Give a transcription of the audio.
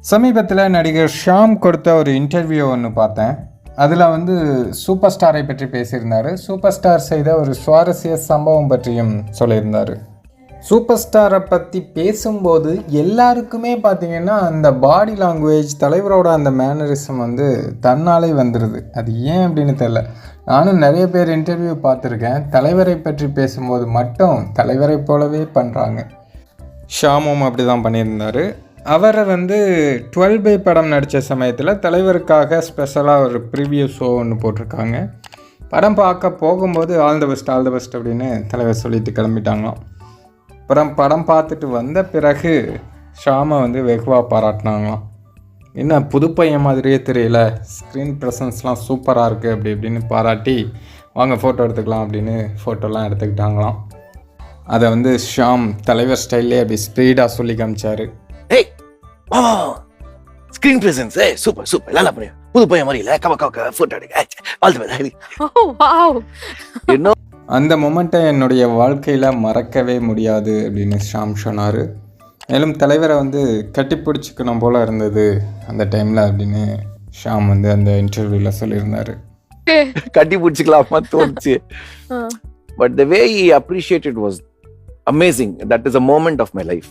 சமீபத்தில் நடிகர் ஷாம் கொடுத்த ஒரு இன்டர்வியூ ஒன்று பார்த்தேன். அதில் சூப்பர் ஸ்டாரை பற்றி பேசியிருந்தார். சூப்பர் ஸ்டார் செய்த ஒரு சுவாரஸ்ய சம்பவம் பற்றியும் சொல்லியிருந்தார். சூப்பர் ஸ்டாரை பற்றி பேசும்போது எல்லாருக்குமே பார்த்திங்கன்னா அந்த பாடி லாங்குவேஜ், தலைவரோட அந்த மேனரிசம் தன்னாலே வந்துடுது. அது ஏன் அப்படின்னு தெரில. நானும் நிறைய பேர் இன்டர்வியூ பார்த்துருக்கேன். தலைவரை பற்றி பேசும்போது மட்டும் தலைவரை போலவே பண்ணுறாங்க. ஷாமும் அப்படி தான் பண்ணியிருந்தார். அவரை 12 படம் நடித்த சமயத்தில் தலைவருக்காக ஸ்பெஷலாக ஒரு ப்ரிவியூ ஷோ ஒன்று போட்டிருக்காங்க. படம் பார்க்க போகும்போது ஆல் த பெஸ்ட் அப்படின்னு தலைவர் சொல்லிட்டு கிளம்பிட்டாங்களாம். அப்புறம் படம் பார்த்துட்டு வந்த பிறகு ஷாமை வெகுவாக பாராட்டினாங்களாம். என்ன புது பையன் மாதிரியே தெரியல, ஸ்க்ரீன் ப்ரெசன்ஸ்லாம் சூப்பராக இருக்குது அப்படி இப்படின்னு பாராட்டி வாங்க ஃபோட்டோ எடுத்துக்கலாம் அப்படின்னு ஃபோட்டோலாம் எடுத்துக்கிட்டாங்களாம். அதை ஷாம் தலைவர் ஸ்டைல்லே அப்படி ஸ்பீடாக சொல்லி காமிச்சார். ஏய் வா ஸ்கிரீன் பிரசன்ஸ் சூப்பர் சூப்பர் நல்லா பண்ணு புது பையன் மாதிரி இல்ல கவ போட்டோ எடுங்க all the best. O wow. என்ன அந்த மொமெண்ட்டை என்னுடைய வாழ்க்கையில் மறக்கவே முடியாது அப்படின்னு ஷாம் சொன்னார். மேலும் தலைவரை கட்டி பிடிச்சிக்கணும் போல் இருந்தது அந்த டைமில் அப்படின்னு ஷாம் அந்த இன்டர்வியூவில் சொல்லியிருந்தார். கட்டி பிடிச்சிக்கலாமா தோணுச்சு. But the way he appreciated was amazing. That is a moment of my life.